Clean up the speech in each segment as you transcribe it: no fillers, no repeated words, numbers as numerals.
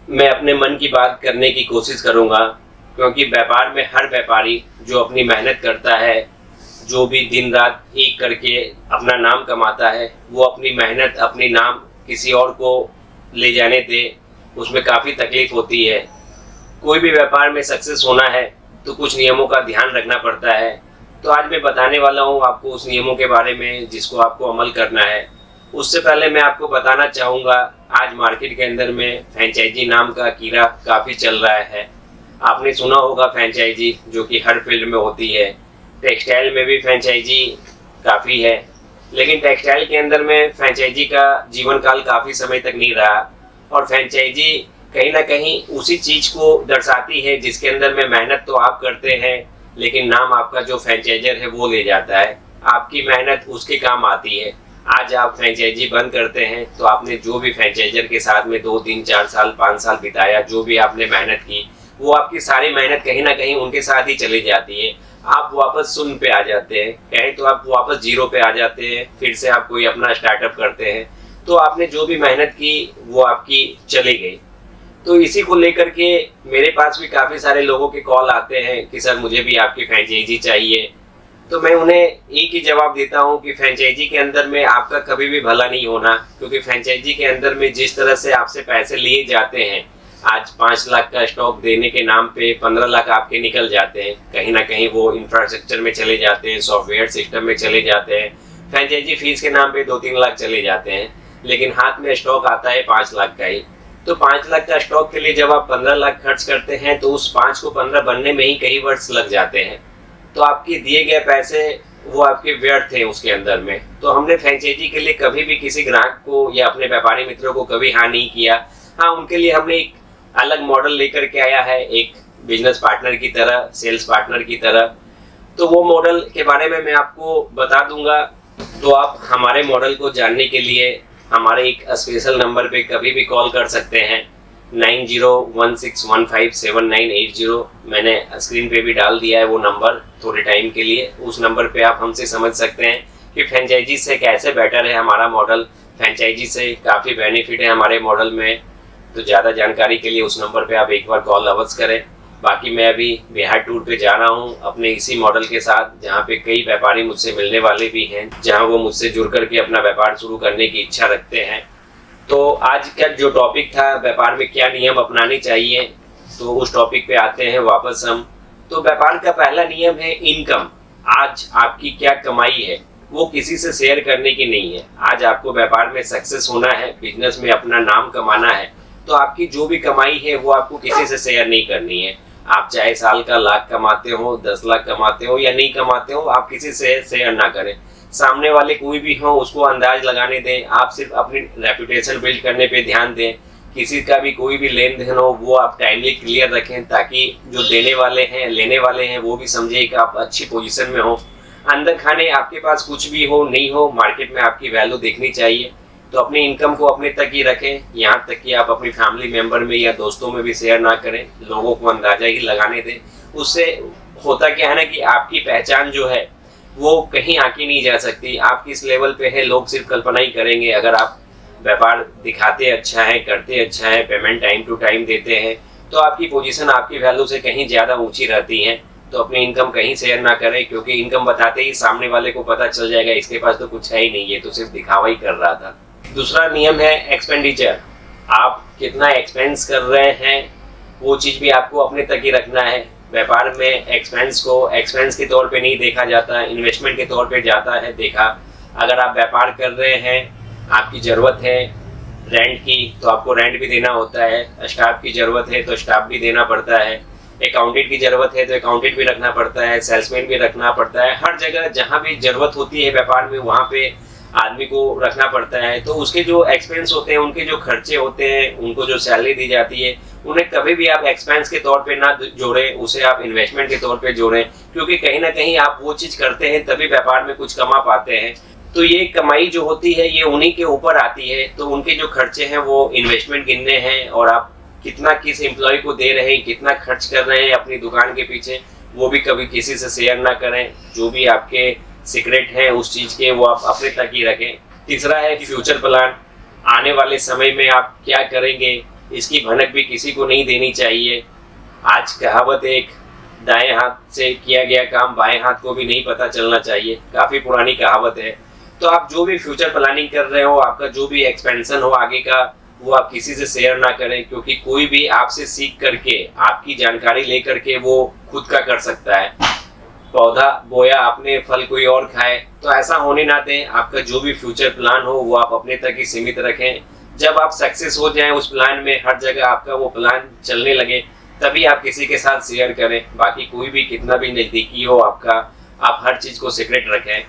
मैं अपने मन की बात करने की कोशिश करूंगा, क्योंकि व्यापार में हर व्यापारी जो अपनी मेहनत करता है, जो भी दिन रात एक करके अपना नाम कमाता है, वो अपनी मेहनत अपनी नाम किसी और को ले जाने दे, उसमें काफ़ी तकलीफ होती है। कोई भी व्यापार में सक्सेस होना है तो कुछ नियमों का ध्यान रखना पड़ता है। तो आज मैं बताने वाला हूँ आपको उस नियमों के बारे में जिसको आपको अमल करना है। उससे पहले मैं आपको बताना चाहूँगा, आज मार्केट के अंदर में फ्रेंचाइजी नाम का कीड़ा काफ़ी चल रहा है। आपने सुना होगा फ्रेंचाइजी, जो कि हर फील्ड में होती है। टेक्सटाइल में भी फ्रेंचाइजी काफ़ी है, लेकिन टेक्सटाइल के अंदर में फ्रेंचाइजी का जीवन काल काफ़ी समय तक नहीं रहा। और फ्रेंचाइजी कहीं ना कहीं उसी चीज़ को दर्शाती है जिसके अंदर में मेहनत तो आप करते हैं, लेकिन नाम आपका जो फ्रेंचाइजर है वो ले जाता है। आपकी मेहनत उसके काम आती है। आज आप फ्रेंचाइजी बंद करते हैं तो आपने जो भी फ्रेंचाइजर के साथ में 2, 3, 4 साल 5 साल बिताया, जो भी आपने मेहनत की, वो आपकी सारी मेहनत कहीं ना कहीं उनके साथ ही चली जाती है। आप वापस शून्य पे आ जाते हैं, कहें तो आप वापस जीरो पे आ जाते हैं। फिर से आप कोई अपना स्टार्टअप करते हैं, तो आपने जो भी मेहनत की वो आपकी चली गई। तो इसी को लेकर के मेरे पास भी काफ़ी सारे लोगों के कॉल आते हैं कि सर मुझे भी आपकी फ्रेंचाइजी चाहिए। तो मैं उन्हें एक ही जवाब देता हूं कि फ्रेंचाइजी के अंदर में आपका कभी भी भला नहीं होना, क्योंकि फ्रेंचाइजी के अंदर में जिस तरह से आपसे पैसे लिए जाते हैं, आज 5 लाख का स्टॉक देने के नाम पे 15 लाख आपके निकल जाते हैं। कहीं ना कहीं वो इंफ्रास्ट्रक्चर में चले जाते हैं, सॉफ्टवेयर सिस्टम में चले जाते हैं। फ्रेंचाइजी फीस के नाम पे 2-3 लाख चले जाते हैं, लेकिन हाथ में स्टॉक आता है 5 लाख का ही। तो 5 लाख का स्टॉक के लिए जब आप 15 लाख खर्च करते हैं तो उस 5 को 15 बनने में ही कई वर्ष लग जाते हैं। तो आपके दिए गए पैसे वो आपके व्यर्थ हैं उसके अंदर में। तो हमने फ्रेंचाइजी के लिए कभी भी किसी ग्राहक को या अपने व्यापारी मित्रों को कभी हाँ नहीं किया। हाँ, उनके लिए हमने एक अलग मॉडल लेकर के आया है, एक बिजनेस पार्टनर की तरह, सेल्स पार्टनर की तरह। तो वो मॉडल के बारे में मैं आपको बता दूंगा। तो आप हमारे मॉडल को जानने के लिए हमारे एक स्पेशल नंबर पे कभी भी कॉल कर सकते हैं, 9016157980। मैंने स्क्रीन पे भी डाल दिया है वो नंबर थोड़े टाइम के लिए। उस नंबर पे आप हमसे समझ सकते हैं कि फ्रेंचाइजी से कैसे बेटर है हमारा मॉडल, फ्रेंचाइजी से काफ़ी बेनिफिट है हमारे मॉडल में। तो ज़्यादा जानकारी के लिए उस नंबर पे आप एक बार कॉल अवश्य करें। बाकी मैं अभी बिहार टूर पे जा रहा हूँ अपने इसी मॉडल के साथ, जहाँ पे कई व्यापारी मुझसे मिलने वाले भी हैं, जहाँ वो मुझसे जुड़ करके अपना व्यापार शुरू करने की इच्छा रखते हैं। तो आज का जो टॉपिक था, व्यापार में क्या नियम अपनाने चाहिए, तो उस टॉपिक पे आते हैं वापस हम। तो व्यापार का पहला नियम है इनकम। आज आपकी क्या कमाई है वो किसी से शेयर करने की नहीं है। आज आपको व्यापार में सक्सेस होना है, बिजनेस में अपना नाम कमाना है, तो आपकी जो भी कमाई है वो आपको किसी से शेयर नहीं करनी है। आप चाहे साल का लाख कमाते हो, 10 लाख कमाते हो या नहीं कमाते हो, आप किसी से शेयर ना करें। सामने वाले कोई भी हो उसको अंदाज लगाने दें। आप सिर्फ अपनी रेपुटेशन बिल्ड करने पे ध्यान दें। किसी का भी कोई भी लेन देन हो वो आप टाइमली क्लियर रखें, ताकि जो देने वाले हैं लेने वाले हैं वो भी समझे कि आप अच्छी पोजीशन में हो। अंदर खाने आपके पास कुछ भी हो नहीं हो, मार्केट में आपकी वैल्यू देखनी चाहिए। तो अपनी इनकम को अपने तक ही रखें, यहाँ तक कि आप अपनी फैमिली मेंबर में या दोस्तों में भी शेयर ना करें, लोगों को अंदाजा ही लगाने दें। उससे होता क्या है ना कि आपकी पहचान जो है वो कहीं आके नहीं जा सकती। आप किस लेवल पे है लोग सिर्फ कल्पना ही करेंगे। अगर आप व्यापार दिखाते अच्छा है, करते अच्छा है, पेमेंट टाइम टू टाइम देते हैं, तो आपकी पोजीशन आपकी वैल्यू से कहीं ज़्यादा ऊंची रहती है। तो अपनी इनकम कहीं शेयर ना करें, क्योंकि इनकम बताते ही सामने वाले को पता चल जाएगा इसके पास तो कुछ है ही नहीं, ये तो सिर्फ दिखावा ही कर रहा था। दूसरा नियम है एक्सपेंडिचर। आप कितना एक्सपेंस कर रहे हैं वो चीज़ भी आपको अपने तक ही रखना है। व्यापार में एक्सपेंस को एक्सपेंस के तौर पे नहीं देखा जाता, इन्वेस्टमेंट के तौर पे जाता है देखा। अगर आप व्यापार कर रहे हैं, आपकी ज़रूरत है रेंट की, तो आपको रेंट भी देना होता है। स्टाफ की ज़रूरत है तो स्टाफ भी देना पड़ता है। अकाउंटेंट की ज़रूरत है तो अकाउंटेंट भी रखना पड़ता है, सेल्समैन भी रखना पड़ता है। हर जगह जहाँ भी ज़रूरत होती है व्यापार में वहाँ पे आदमी को रखना पड़ता है। तो उसके जो एक्सपेंस होते हैं, उनके जो खर्चे होते हैं, उनको जो सैलरी दी जाती है, उन्हें कभी भी आप एक्सपेंस के तौर पे ना जोड़ें, उसे आप इन्वेस्टमेंट के तौर पे जोड़ें। क्योंकि कहीं ना कहीं आप वो चीज़ करते हैं तभी व्यापार में कुछ कमा पाते हैं। तो ये कमाई जो होती है ये उन्हीं के ऊपर आती है। तो उनके जो खर्चे हैं वो इन्वेस्टमेंट गिनने हैं, और आप कितना किस एम्प्लॉय को दे रहे हैं, कितना खर्च कर रहे हैं अपनी दुकान के पीछे, वो भी कभी किसी से शेयर ना करें। जो भी आपके सीक्रेट है उस चीज़ के वो आप अपने तक ही रखें। तीसरा है फ्यूचर प्लान। आने वाले समय में आप क्या करेंगे, इसकी भनक भी किसी को नहीं देनी चाहिए। आज कहावत एक, दाएं हाथ से किया गया काम बाएं हाथ को भी नहीं पता चलना चाहिए, काफी पुरानी कहावत है। तो आप जो भी फ्यूचर प्लानिंग कर रहे हो, आपका जो भी एक्सपेंशन हो आगे का, वो आप किसी से शेयर ना करें, क्योंकि कोई भी आपसे सीख करके, आपकी जानकारी लेकर के वो खुद का कर सकता है। पौधा बोया आपने, फल कोई और खाए, तो ऐसा होने ना दें। आपका जो भी फ्यूचर प्लान हो वो आप अपने तक ही सीमित रखें। जब आप सक्सेस हो जाएं उस प्लान में, हर जगह आपका वो प्लान चलने लगे, तभी आप किसी के साथ शेयर करें। बाकी कोई भी कितना भी नजदीकी हो आपका, आप हर चीज को सीक्रेट रखें।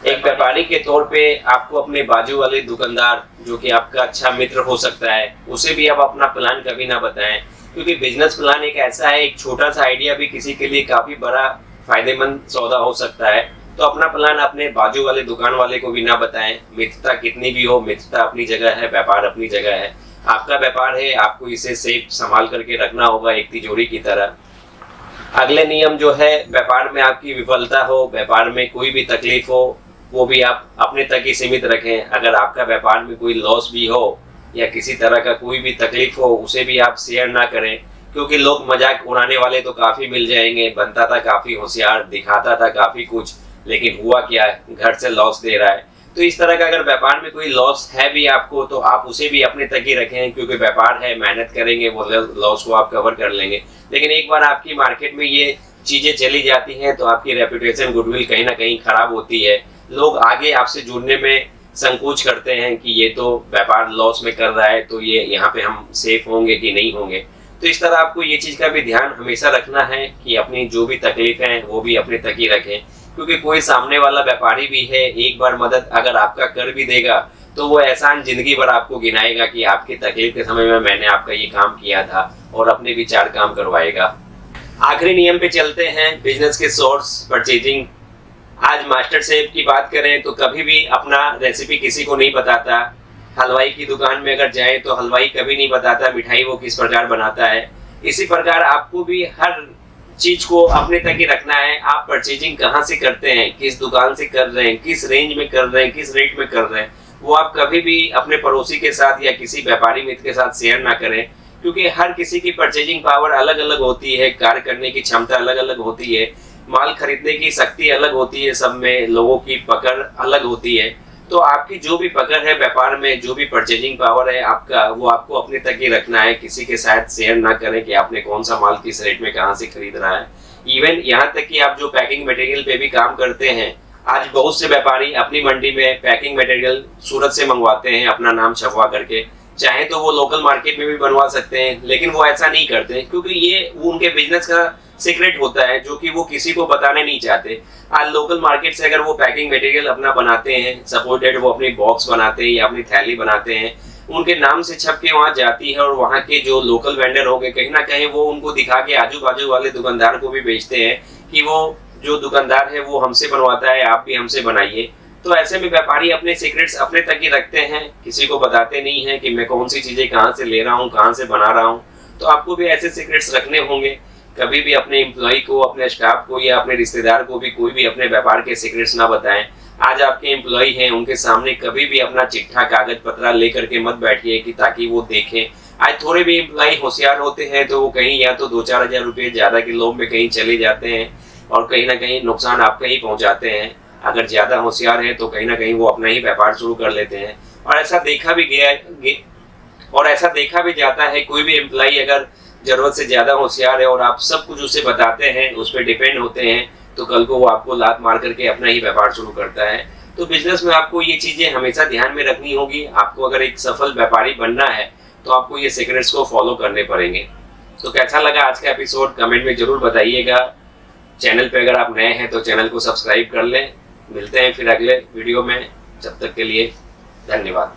एक व्यापारी के तौर पे आपको अपने बाजू वाले दुकानदार, जो कि आपका अच्छा मित्र हो सकता है, उसे भी आप अपना प्लान कभी ना बताएं, क्योंकि बिजनेस प्लान एक ऐसा है, एक छोटा सा आइडिया भी किसी के लिए काफी बड़ा फायदेमंद सौदा हो सकता है। तो अपना प्लान अपने बाजू वाले दुकान वाले को भी ना बताएं। मित्रता कितनी भी हो, मित्रता अपनी जगह है, व्यापार अपनी जगह है। आपका व्यापार है, आपको इसे सेफ संभाल करके रखना होगा, एक तिजोरी की तरह। अगले नियम जो है, व्यापार में आपकी विफलता हो, व्यापार में कोई भी तकलीफ हो, वो भी आप अपने तक ही सीमित रखें। अगर आपका व्यापार में कोई लॉस भी हो या किसी तरह का कोई भी तकलीफ हो, उसे भी आप शेयर ना करें, क्योंकि लोग मजाक उड़ाने वाले तो काफी मिल जाएंगे। बनता था काफी होशियार, दिखाता था काफी कुछ, लेकिन हुआ क्या है, घर से लॉस दे रहा है। तो इस तरह का अगर व्यापार में कोई लॉस है भी आपको, तो आप उसे भी अपने तक ही रखें, क्योंकि व्यापार है, मेहनत करेंगे, वो लॉस को आप कवर कर लेंगे। लेकिन एक बार आपकी मार्केट में ये चीजें चली जाती हैं, तो आपकी रेपुटेशन, गुडविल कहीं ना कहीं खराब होती है। लोग आगे आपसे जुड़ने में संकोच करते हैं कि ये तो व्यापार लॉस में कर रहा है, तो ये यहाँ पे हम सेफ होंगे कि नहीं होंगे। तो इस तरह आपको ये चीज का भी ध्यान हमेशा रखना है कि अपनी जो भी तकलीफ है वो भी अपने तक ही रखें, क्योंकि कोई सामने वाला व्यापारी भी है, एक बार मदद अगर आपका कर भी देगा तो वो एहसान जिंदगी भर आपको गिनाएगा कि आपकी तकलीफ के समय में मैंने आपका ये काम किया था, और अपने भी 4 काम करवाएगा। आखिरी नियम पे चलते हैं, बिजनेस के सोर्स, परचेजिंग। आज मास्टर शेफ की बात करें तो कभी भी अपना रेसिपी किसी को नहीं बताता। हलवाई की दुकान में अगर जाए तो हलवाई कभी नहीं बताता मिठाई वो किस प्रकार बनाता है। इसी प्रकार आपको भी हर चीज को अपने तक ही रखना है। आप परचेजिंग कहाँ से करते हैं, किस दुकान से कर रहे हैं, किस रेंज में कर रहे हैं, किस रेट में कर रहे हैं, वो आप कभी भी अपने पड़ोसी के साथ या किसी व्यापारी मित्र के साथ शेयर ना करें, क्योंकि हर किसी की परचेजिंग पावर अलग अलग होती है, कार्य करने की क्षमता अलग अलग होती है, माल खरीदने की शक्ति अलग होती है, सब में लोगों की पकड़ अलग होती है। तो आपकी जो भी पकड़ है व्यापार में, जो भी परचेजिंग पावर है आपका, वो आपको अपने तक ही रखना है। किसी के साथ शेयर ना करें कि आपने कौन सा माल किस रेट में कहाँ से खरीद रहा है। इवन यहाँ तक कि आप जो पैकिंग मटेरियल पे भी काम करते हैं, आज बहुत से व्यापारी अपनी मंडी में पैकिंग मटेरियल सूरत से मंगवाते हैं अपना नाम छपवा करके। चाहे तो वो लोकल मार्केट में भी बनवा सकते हैं, लेकिन वो ऐसा नहीं करते, क्योंकि ये वो उनके बिजनेस का सीक्रेट होता है जो कि वो किसी को बताने नहीं चाहते। आज लोकल मार्केट से अगर वो पैकिंग मटेरियल अपना बनाते हैं, सपोर्टेड वो अपनी बॉक्स बनाते हैं या अपनी थैली बनाते हैं, उनके नाम से छप के वहाँ जाती है, और वहाँ के जो लोकल वेंडर हो गए, कहीं ना कहीं वो उनको दिखा के आजू बाजू वाले दुकानदार को भी बेचते हैं कि वो जो दुकानदार है वो हमसे बनवाता है, आप भी हमसे बनाइए। तो ऐसे में व्यापारी अपने सीक्रेट्स अपने तक ही रखते हैं, किसी को बताते नहीं है कि मैं कौन सी चीजें कहाँ से ले रहा हूँ, कहाँ से बना रहा हूँ। तो आपको भी ऐसे सीक्रेट्स रखने होंगे। कभी भी अपने एम्प्लॉय को, अपने स्टाफ को या अपने रिश्तेदार को भी कोई भी अपने व्यापार के सीक्रेट्स ना बताएं। आज आपके एम्प्लॉय हैं, उनके सामने कभी भी अपना चिट्ठा कागज पत्रा लेकर के मत बैठिए कि ताकि वो देखें। आज थोड़े भी एम्प्लॉय होशियार होते हैं तो वो कहीं या तो 2-4 हज़ार रुपये ज्यादा के लोभ में कहीं चले जाते हैं और कहीं ना कहीं नुकसान आपका ही पहुंचाते हैं। अगर ज्यादा होशियार है तो कहीं ना कहीं वो अपना ही व्यापार शुरू कर लेते हैं। और ऐसा देखा भी जाता है, कोई भी एम्प्लॉय अगर जरूरत से ज्यादा होशियार है और आप सब कुछ उसे बताते हैं, उस पर डिपेंड होते हैं, तो कल को वो आपको लात मार करके अपना ही व्यापार शुरू करता है। तो बिजनेस में आपको ये चीजें हमेशा ध्यान में रखनी होगी। आपको अगर एक सफल व्यापारी बनना है तो आपको ये सीक्रेट्स को फॉलो करने पड़ेंगे। तो कैसा लगा आज का एपिसोड, कमेंट में जरूर बताइएगा। चैनल पे अगर आप नए हैं तो चैनल को सब्सक्राइब कर लें। मिलते हैं फिर अगले वीडियो में, जब तक के लिए धन्यवाद।